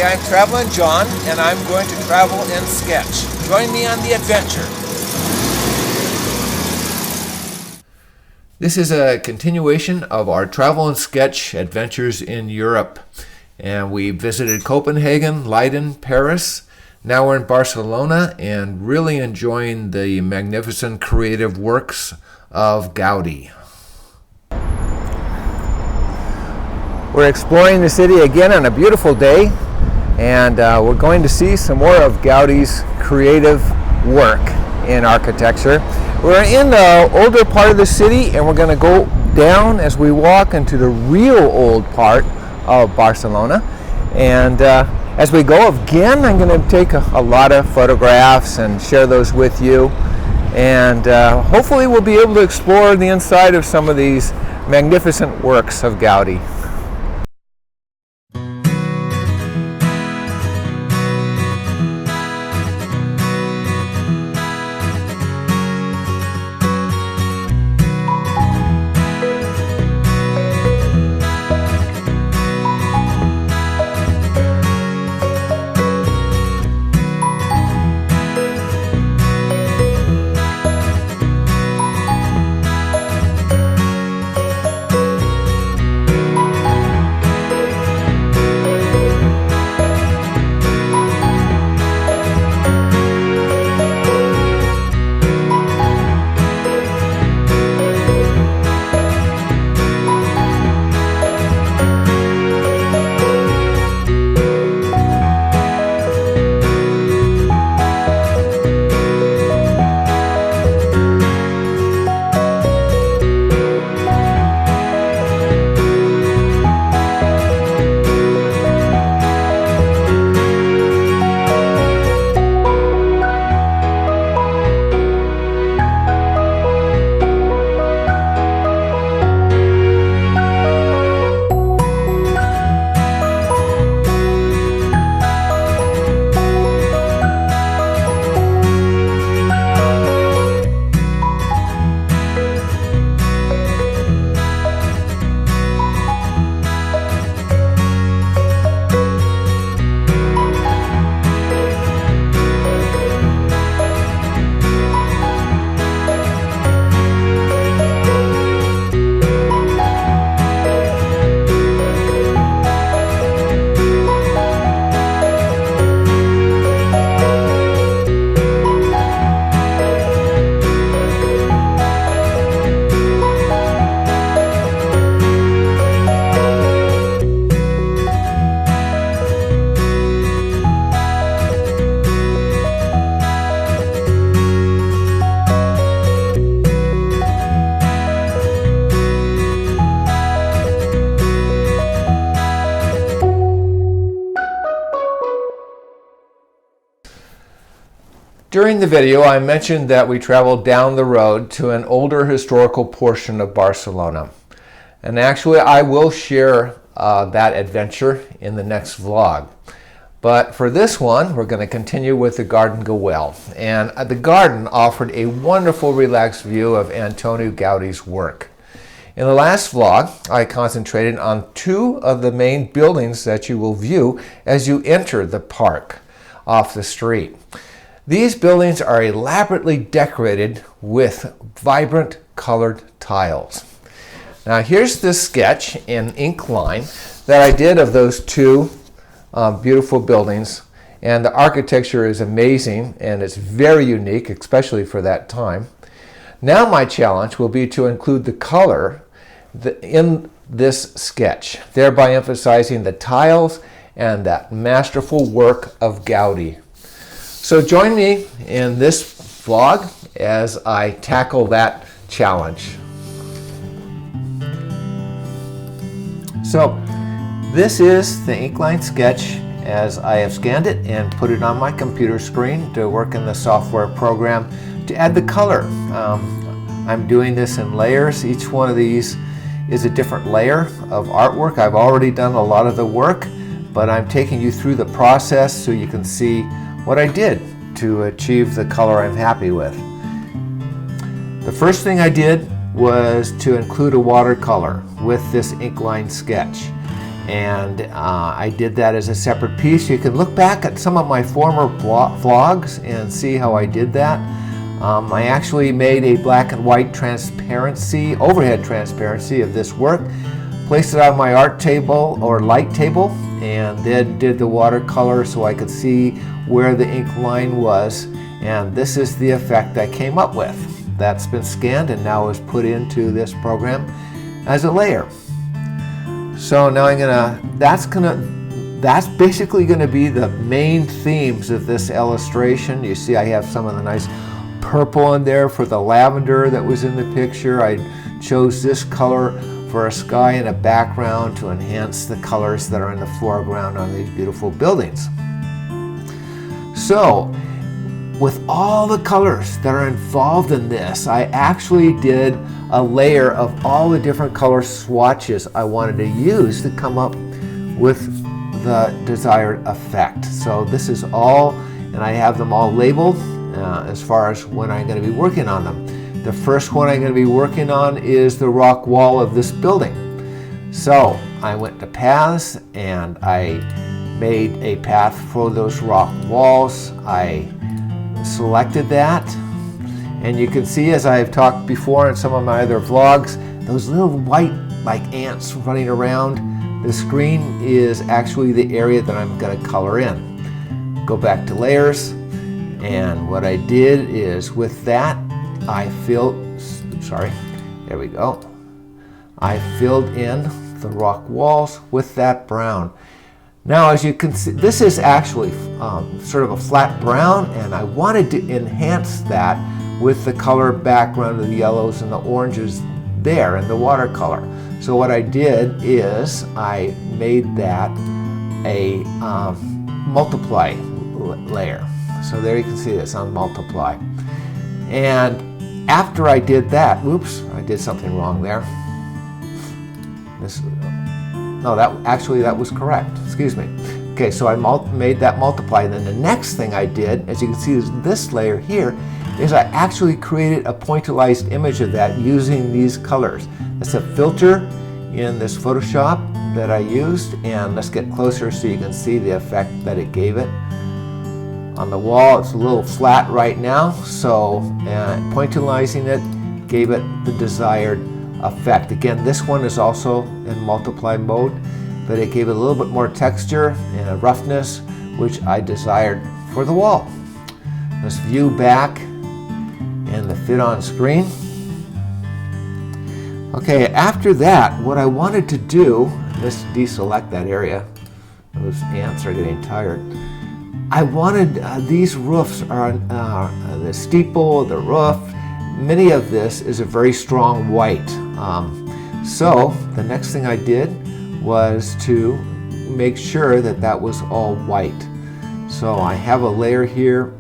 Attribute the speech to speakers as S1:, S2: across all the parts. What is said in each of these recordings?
S1: Hi, I'm Traveling John, and I'm going to travel and sketch. Join me on the adventure. This is a continuation of our travel and sketch adventures in Europe. And we visited Copenhagen, Leiden, Paris. Now we're in Barcelona and really enjoying the magnificent creative works of Gaudi. We're exploring the city again on a beautiful day, and we're going to see some more of Gaudi's creative work in architecture. We're in the older part of the city, and we're going to go down as we walk into the real old part of Barcelona. And as we go again, I'm going to take a lot of photographs and share those with you. And hopefully we'll be able to explore the inside of some of these magnificent works of Gaudi. During the video, I mentioned that we traveled down the road to an older historical portion of Barcelona. And actually, I will share that adventure in the next vlog. But for this one, we're going to continue with the Park Guell. And the garden offered a wonderful, relaxed view of Antoni Gaudi's work. In the last vlog, I concentrated on two of the main buildings that you will view as you enter the park off the street. These buildings are elaborately decorated with vibrant colored tiles. Now here's this sketch in ink line that I did of those two beautiful buildings, and the architecture is amazing and it's very unique, especially for that time. Now my challenge will be to include the color in this sketch, thereby emphasizing the tiles and that masterful work of Gaudi. So join me in this vlog as I tackle that challenge. So this is the inkline sketch as I have scanned it and put it on my computer screen to work in the software program to add the color. I'm doing this in layers. Each one of these is a different layer of artwork. I've already done a lot of the work, but I'm taking you through the process so you can see what I did to achieve the color I'm happy with. The first thing I did was to include a watercolor with this inkline sketch. and I did that as a separate piece. You can look back at some of my former vlogs and see how I did that. I actually made a black and white transparency, overhead transparency of this work, placed it on my art table or light table, and then did the watercolor so I could see where the ink line was. And this is the effect I came up with. That's been scanned and now is put into this program as a layer. So now that's basically gonna be the main themes of this illustration. You see I have some of the nice purple in there for the lavender that was in the picture. I chose this color for a sky and a background to enhance the colors that are in the foreground on these beautiful buildings. So, with all the colors that are involved in this, I actually did a layer of all the different color swatches I wanted to use to come up with the desired effect. So this is all, and I have them all labeled as far as when I'm going to be working on them. The first one I'm going to be working on is the rock wall of this building. So I went to paths and I made a path for those rock walls. I selected that, and you can see, as I've talked before in some of my other vlogs, those little white like ants running around the screen is actually the area that I'm going to color in. Go back to layers, and what I did is with that I filled in the rock walls with that brown. Now, as you can see, this is actually sort of a flat brown, and I wanted to enhance that with the color background of the yellows and the oranges there in the watercolor. So what I did is I made that a multiply layer. So there you can see this on multiply. And after I did that, whoops, I did something wrong there. That was correct. Excuse me. Okay, so I made that multiply. And then the next thing I did, as you can see, is this layer here, is I actually created a pointillized image of that using these colors. That's a filter in this Photoshop that I used, and let's get closer so you can see the effect that it gave it. On the wall, it's a little flat right now, so pointillizing it gave it the desired effect. Again, this one is also in multiply mode, but it gave it a little bit more texture and a roughness, which I desired for the wall. Let's view back and the fit on screen. Okay, after that, what I wanted to do, let's deselect that area. Those ants are getting tired. I wanted these roofs are the steeple, the roof. Many of this is a very strong white. So the next thing I did was to make sure that that was all white. So I have a layer here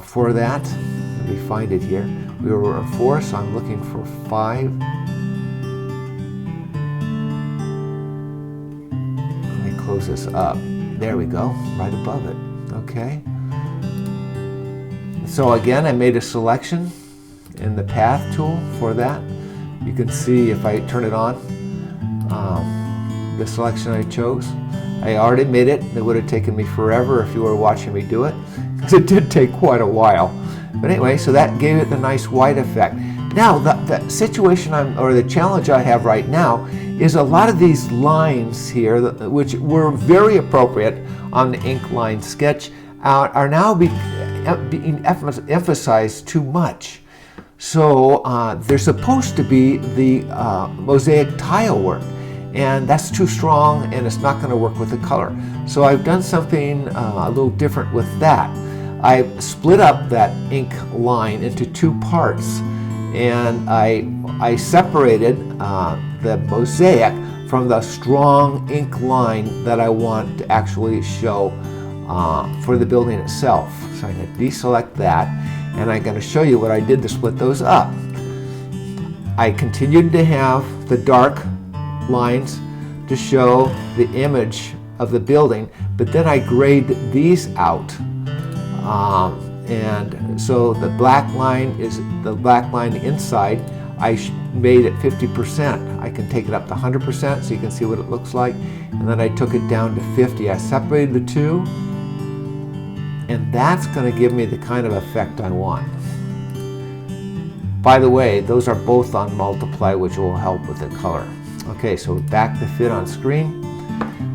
S1: for that. Let me find it here. We were at 4, so I'm looking for 5. Let me close this up. There we go, right above it. Okay. So again, I made a selection in the path tool for that. You can see if I turn it on, the selection I chose. I already made it. It would have taken me forever if you were watching me do it, because it did take quite a while. But anyway, so that gave it the nice white effect. Now, the situation or the challenge I have right now is a lot of these lines here, which were very appropriate on the ink line sketch, are now being emphasized too much. So they're supposed to be the mosaic tile work, and that's too strong and it's not going to work with the color. So I've done something a little different with that. I split up that ink line into 2 parts, and I separated the mosaic from the strong ink line that I want to actually show for the building itself. So I'm going to deselect that, and I'm going to show you what I did to split those up. I continued to have the dark lines to show the image of the building, but then I grayed these out. And so the black line is the black line inside. I made it 50%. I can take it up to 100% so you can see what it looks like. And then I took it down to 50. I separated the two, and that's going to give me the kind of effect I want. By the way, those are both on multiply, which will help with the color. Okay, so back to fit on screen.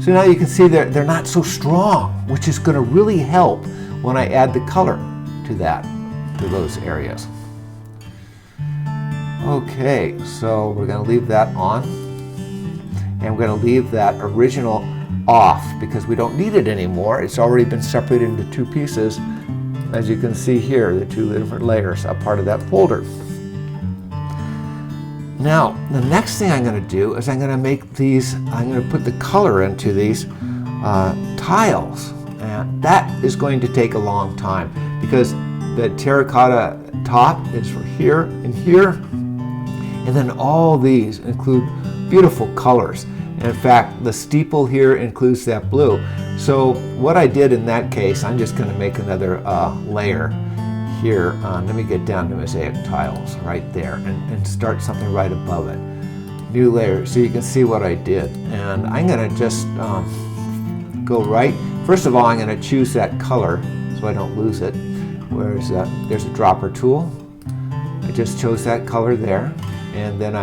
S1: So now you can see they're not so strong, which is going to really help when I add the color to those areas. Okay, so we're going to leave that on, and we're going to leave that original off because we don't need it anymore. It's already been separated into two pieces, as you can see here, the two different layers are part of that folder. Now, the next thing I'm going to do is I'm going to put the color into these tiles. And that is going to take a long time because the terracotta top is for here and here. And then all these include beautiful colors. And in fact, the steeple here includes that blue. So what I did in that case, I'm just going to make another layer here. Let me get down to mosaic tiles right there and start something right above it. New layer, so you can see what I did. And I'm going to just go right. First of all, I'm going to choose that color so I don't lose it. There's a dropper tool. I just chose that color there. And then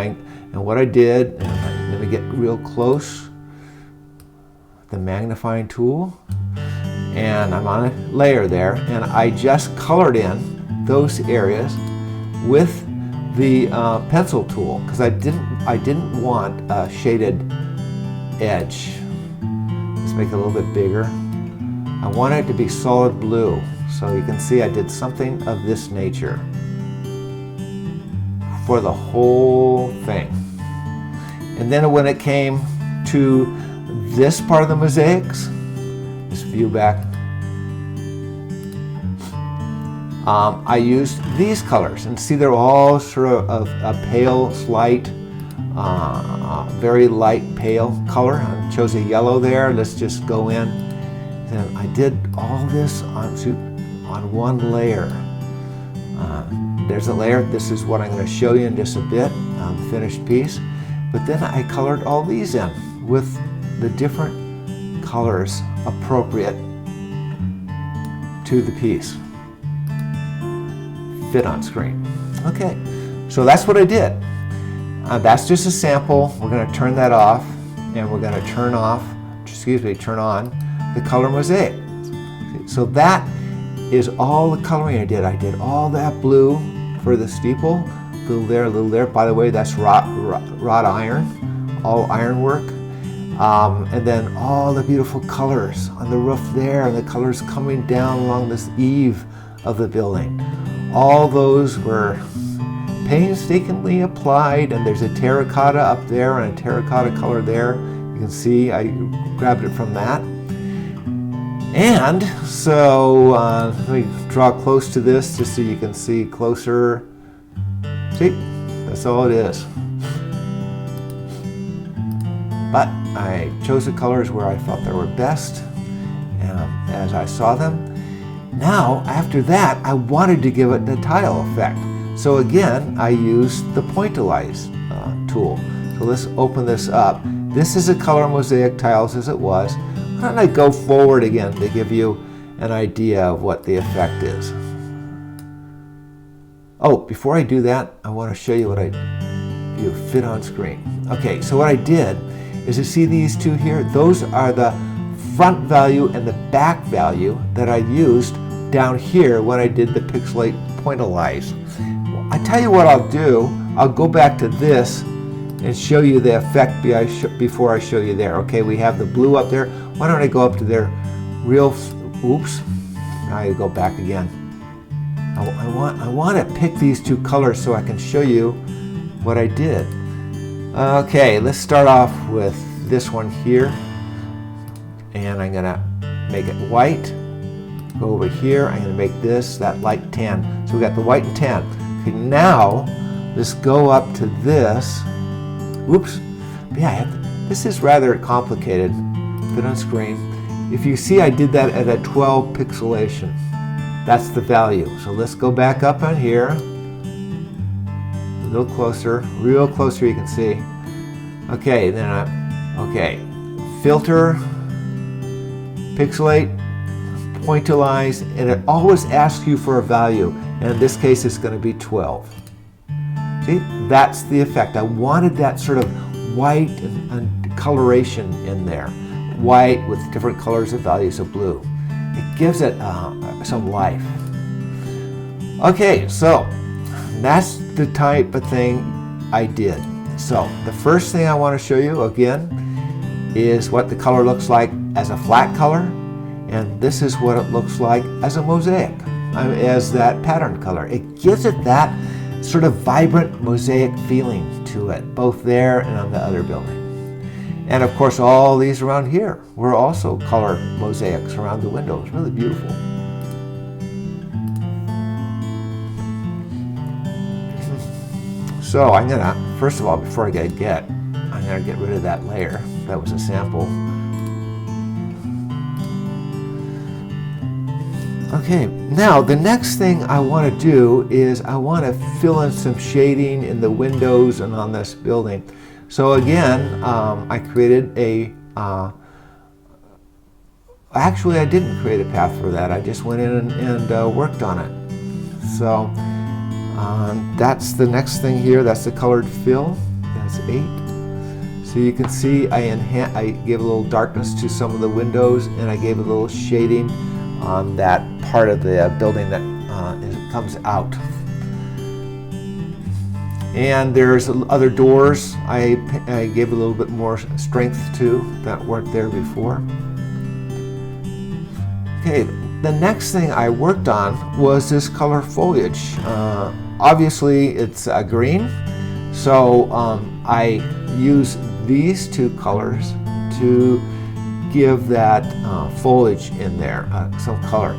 S1: what I did, let me get real close, the magnifying tool, and I'm on a layer there, and I just colored in those areas with the pencil tool because I didn't want a shaded edge. Let's make it a little bit bigger. I want it to be solid blue, so you can see I did something of this nature for the whole thing. And then when it came to this part of the mosaics, this view back, I used these colors, and see they're all sort of a pale, slight, very light pale color. I chose a yellow there. Let's just go in. Then I did all this on one layer. There's a layer. This is what I'm going to show you in just a bit, the finished piece. But then I colored all these in with the different colors appropriate to the piece. Fit on screen. Okay, so that's what I did. That's just a sample. We're going to turn that off, and we're going to turn on the color mosaic. So that is all the coloring I did. I did all that blue for the steeple, a little there. By the way, that's wrought iron, all ironwork. And then all the beautiful colors on the roof there, and the colors coming down along this eave of the building. All those were painstakingly applied, and there's a terracotta up there and a terracotta color there. You can see I grabbed it from that. And so let me draw close to this just so you can see closer. See, that's all it is. But I chose the colors where I felt they were best as I saw them. Now, after that, I wanted to give it the tile effect. So again, I used the pointillized tool. So let's open this up. This is a color mosaic tiles as it was. Why don't I go forward again to give you an idea of what the effect is. Oh, before I do that, I want to show you what you fit on screen. Okay, so what I did is, you see these two here? Those are the front value and the back value that I used down here when I did the pixelate pointillize. I tell you what I'll do. I'll go back to this and show you the effect before I show you there. Okay, we have the blue up there. Why don't I go up to there oops, now I go back again. I want to pick these two colors so I can show you what I did. Okay, let's start off with this one here, and I'm gonna make it white. Go over here, I'm gonna make that light tan. So we got the white and tan. Okay, now let's go up to this. Oops, yeah, this is rather complicated. Fit on screen. If you see, I did that at a 12 pixelation. That's the value. So let's go back up on here. A little closer, real closer, you can see. Okay, then filter, pixelate, pointillize, and it always asks you for a value. And in this case, it's going to be 12. See, that's the effect. I wanted that sort of white and coloration in there. White with different colors of values of blue. It gives it some life. Okay, so that's the type of thing I did. So the first thing I want to show you again is what the color looks like as a flat color, and this is what it looks like as a mosaic, as that pattern color. It gives it that sort of vibrant mosaic feeling to it, both there and on the other building. And of course, all these around here were also colored mosaics around the windows. Really beautiful. So I'm gonna, first of all, before I I'm gonna get rid of that layer. That was a sample. Okay, now the next thing I want to do is I want to fill in some shading in the windows and on this building. So again, I created a, actually I didn't create a path for that. I just went in and worked on it. So that's the next thing here. That's the colored fill. That's 8. So you can see I gave a little darkness to some of the windows, and I gave a little shading on that part of the building that comes out. And there's other doors I gave a little bit more strength to that weren't there before. Okay, the next thing I worked on was this color foliage. Obviously it's green, so I use these two colors to give that foliage in there, some color.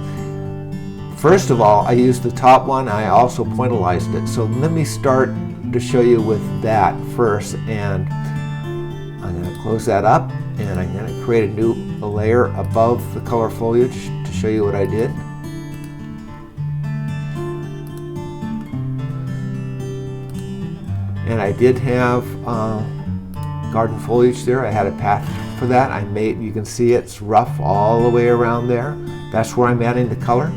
S1: First of all, I used the top one. I also pointillized it. So let me start to show you with that first, and I'm going to close that up, and I'm going to create a new layer above the color foliage to show you what I did. And I did have garden foliage there. I had a path for that. You can see it's rough all the way around there. That's where I'm adding the color.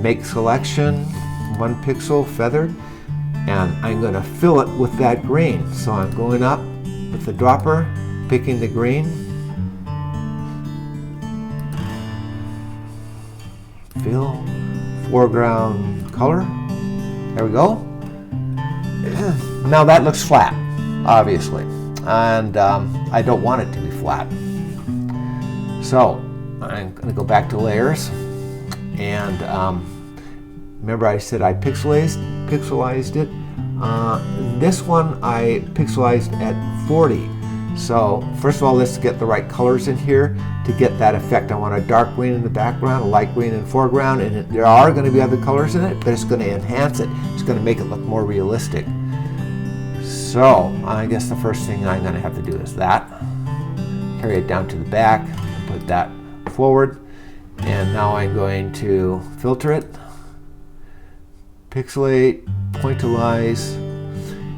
S1: Make selection, 1 pixel feathered, and I'm going to fill it with that green. So I'm going up with the dropper, picking the green, fill, foreground color. There we go. Now that looks flat, obviously, and I don't want it to be flat. So I'm going to go back to layers, and remember I said I pixelized it. This one I pixelized at 40. So first of all, let's get the right colors in here to get that effect. I want a dark green in the background, a light green in the foreground, and there are going to be other colors in it, but it's going to enhance it. It's going to make it look more realistic. So I guess the first thing I'm going to have to do is that. Carry it down to the back, and put that forward, and now I'm going to filter it, pixelate, pointillize,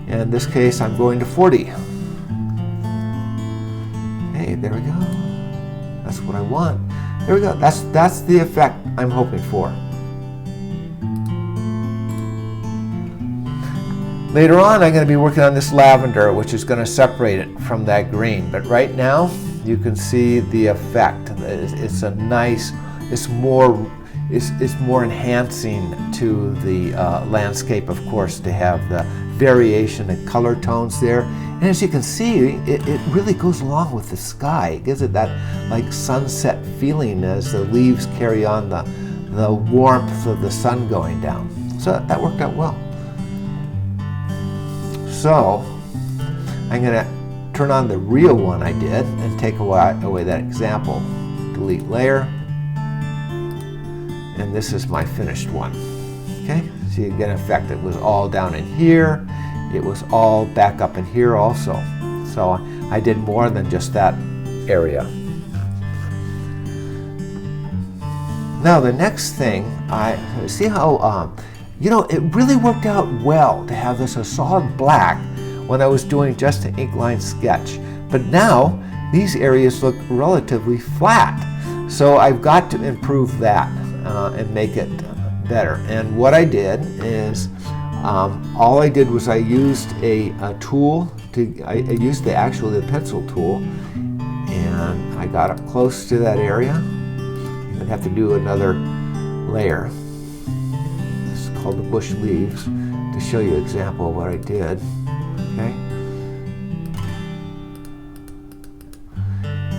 S1: and in this case I'm going to 40. Hey, there we go. That's what I want. There we go. That's the effect I'm hoping for. Later on, I'm going to be working on this lavender, which is going to separate it from that green. But right now, you can see the effect. It's a nice. It's more enhancing to the landscape, of course, to have the variation in color tones there. And as you can see, it really goes along with the sky. It gives it that like sunset feeling as the leaves carry on the warmth of the sun going down. So that worked out well. So I'm going to turn on the real one I did and take away that example. Delete layer. And this is my finished one. Okay, so you get an effect. It was all down in here. It was all back up in here also. So I did more than just that area. Now the next thing, I see how, it really worked out well to have this a solid black when I was doing just an ink line sketch. But now these areas look relatively flat. So I've got to improve that and make it better. And what I did is, all I did was I used a tool. I used actually the pencil tool, and I got up close to that area. I'd have to do another layer. This is called the bush leaves, to show you an example of what I did. Okay.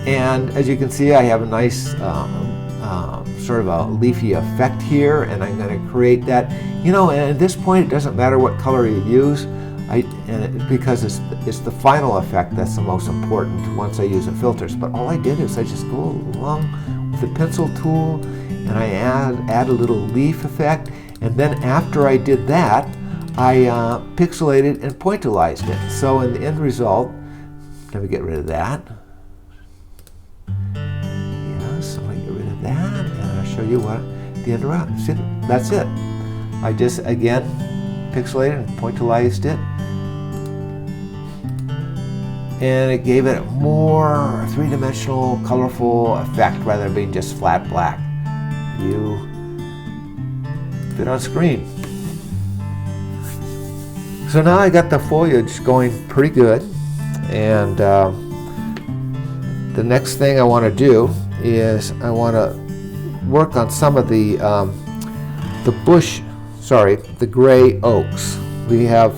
S1: And as you can see, I have a nice sort of a leafy effect here, and I'm going to create that. You know, and at this point, it doesn't matter what color you use, because it's the final effect that's the most important once I use the filters. But all I did is I just go along with the pencil tool, and I add a little leaf effect, and then after I did that, I pixelated and pointillized it. So in the end result, let me get rid of that. Yes, I'm going to get rid of that, and I'll show you what the end result. See, that's it. I just, again, pixelated and pointillized it, and it gave it a more three-dimensional, colorful effect rather than being just flat black. You fit on screen. So now I got the foliage going pretty good, and the next thing I want to do is I want to work on some of the gray oaks. We have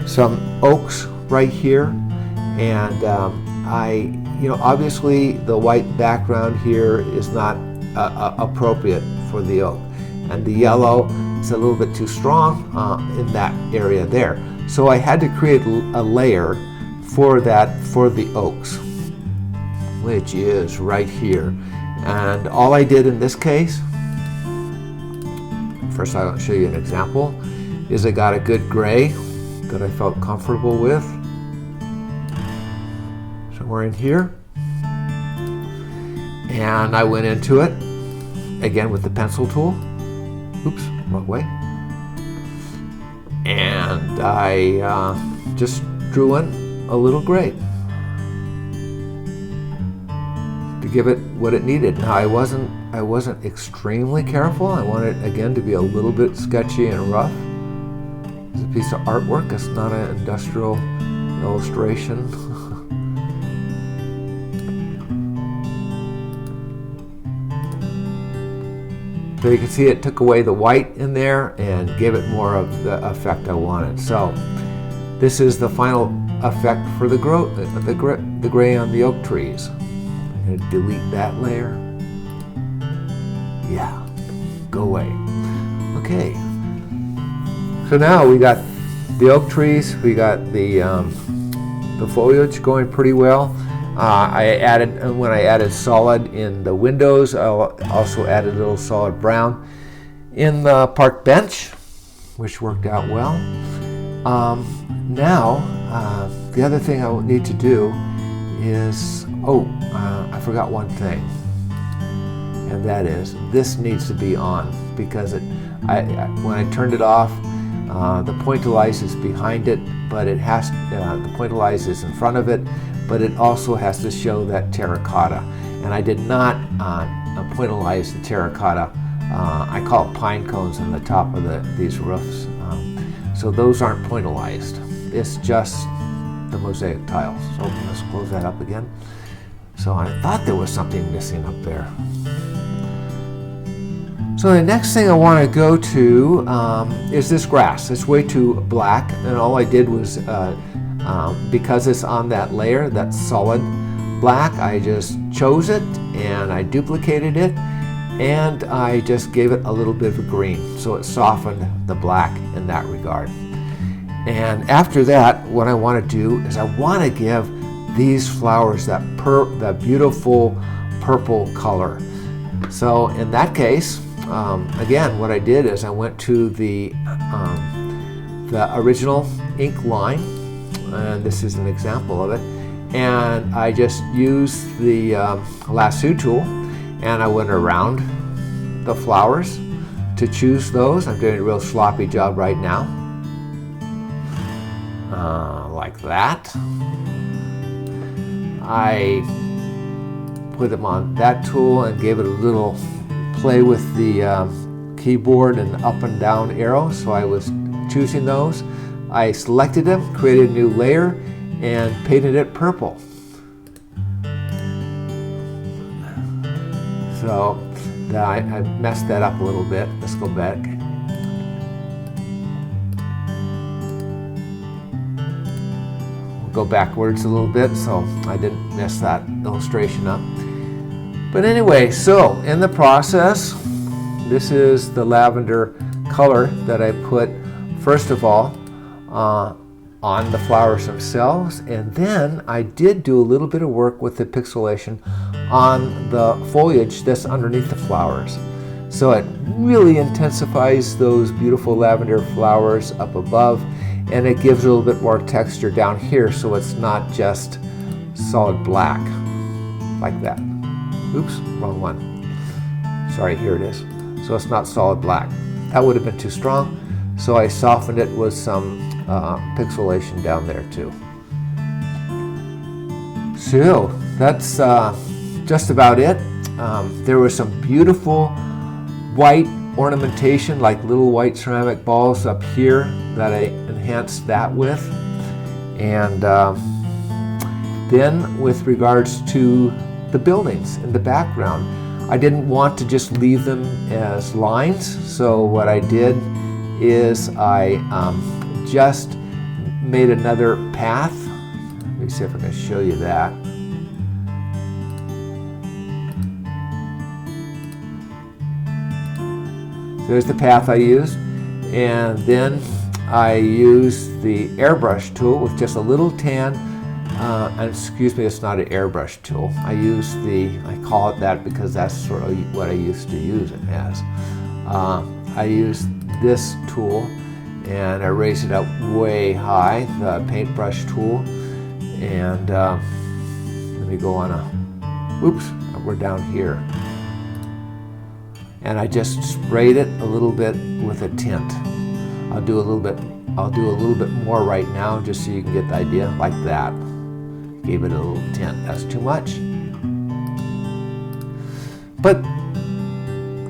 S1: some oaks right here, and obviously the white background here is not appropriate for the oak, and the yellow is a little bit too strong in that area there. So I had to create a layer for the oaks, which is right here. And all I did in this case, first I'll show you an example, is I got a good gray that I felt comfortable with, somewhere in here. And I went into it, again with the pencil tool. Oops, wrong way. And I just drew in a little gray to give it what it needed. Now I wasn't extremely careful. I wanted it again to be a little bit sketchy and rough. It's a piece of artwork. It's not an industrial illustration. So you can see it took away the white in there and gave it more of the effect I wanted. So this is the final effect for the gray on the oak trees. I'm going to delete that layer. Yeah, go away. Okay. So now we got the oak trees. We got the foliage going pretty well. When I added solid in the windows, I also added a little solid brown in the park bench, which worked out well. Now, the other thing I will need to do is, I forgot one thing, and that is this needs to be on, because when I turned it off, the pointillize is behind it, but it has the pointillize is in front of it, but it also has to show that terracotta. And I did not pointillize the terracotta. I call it pine cones on the top of these roofs. So those aren't pointillized. It's just the mosaic tiles. So let's close that up again. So I thought there was something missing up there. So the next thing I want to go to is this grass. It's way too black, and all I did was, because it's on that layer, that solid black, I just chose it and I duplicated it, and I just gave it a little bit of a green, so it softened the black in that regard. And after that, what I want to do is I want to give these flowers that beautiful purple color. So in that case, again, what I did is I went to the original ink line, and this is an example of it, and I just used the lasso tool, and I went around the flowers to choose those. I'm doing a real sloppy job right now. like that. I put them on that tool and gave it a little play with the keyboard and up and down arrow, so I was choosing those. I selected them, created a new layer, and painted it purple. So I messed that up a little bit. Let's go back. We'll go backwards a little bit so I didn't mess that illustration up. But anyway, so in the process, this is the lavender color that I put first of all on the flowers themselves, and then I did do a little bit of work with the pixelation on the foliage that's underneath the flowers. So it really intensifies those beautiful lavender flowers up above, and it gives a little bit more texture down here so it's not just solid black like that. Oops, wrong one. Sorry, here it is. So it's not solid black. That would have been too strong, so I softened it with some pixelation down there too. So that's just about it. There was some beautiful white ornamentation, like little white ceramic balls up here that I enhanced that with. And then with regards to the buildings in the background, I didn't want to just leave them as lines, so what I did is I just made another path. Let me see if I can show you that. So there's the path I used, and then I used the airbrush tool with just a little tan. And excuse me, it's not an airbrush tool. I use I call it that because that's sort of what I used to use it as. I used this tool and I raised it up way high, the paintbrush tool. And let me go on oops, we're down here. And I just sprayed it a little bit with a tint. I'll do a little bit more right now just so you can get the idea, like that. Gave it a little tint. That's too much. But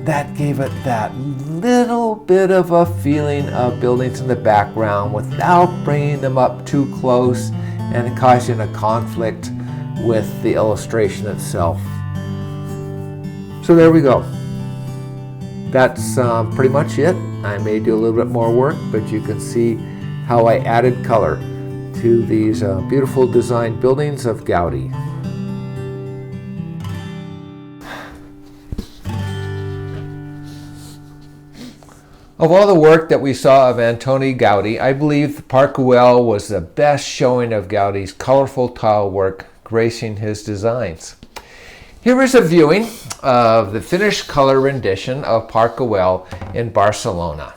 S1: that gave it that little bit of a feeling of buildings in the background without bringing them up too close and causing a conflict with the illustration itself. So there we go. That's pretty much it. I may do a little bit more work, but you can see how I added color to these beautiful designed buildings of Gaudi. Of all the work that we saw of Antoni Gaudi, I believe Park Guell was the best showing of Gaudi's colorful tile work gracing his designs. Here is a viewing of the finished color rendition of Park Guell in Barcelona.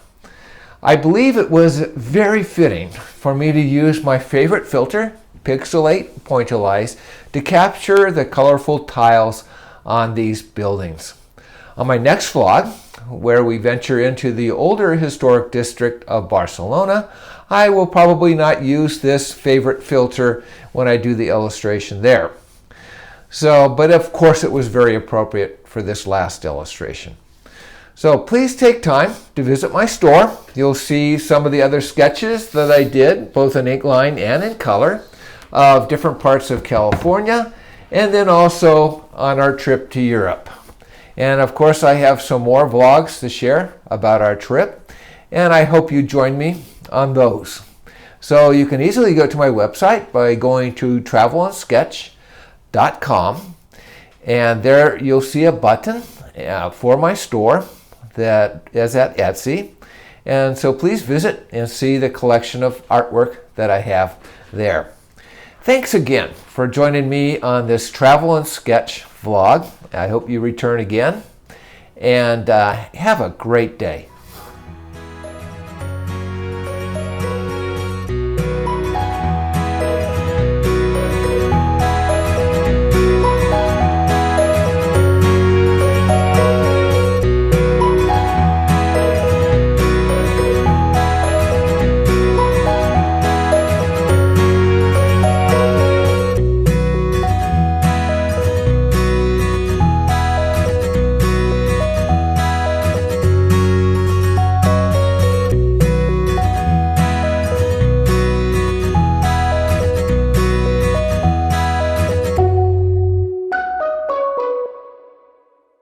S1: I believe it was very fitting for me to use my favorite filter, Pixelate Pointillized, to capture the colorful tiles on these buildings. On my next vlog, where we venture into the older historic district of Barcelona, I will probably not use this favorite filter when I do the illustration there. But of course it was very appropriate for this last illustration. So please take time to visit my store. You'll see some of the other sketches that I did, both in ink line and in color, of different parts of California, and then also on our trip to Europe. And of course I have some more vlogs to share about our trip, and I hope you join me on those. So you can easily go to my website by going to TravelnSketch.com, and there you'll see a button for my store that is at Etsy. And so please visit and see the collection of artwork that I have there. Thanks again for joining me on this Travel and Sketch vlog. I hope you return again, and have a great day.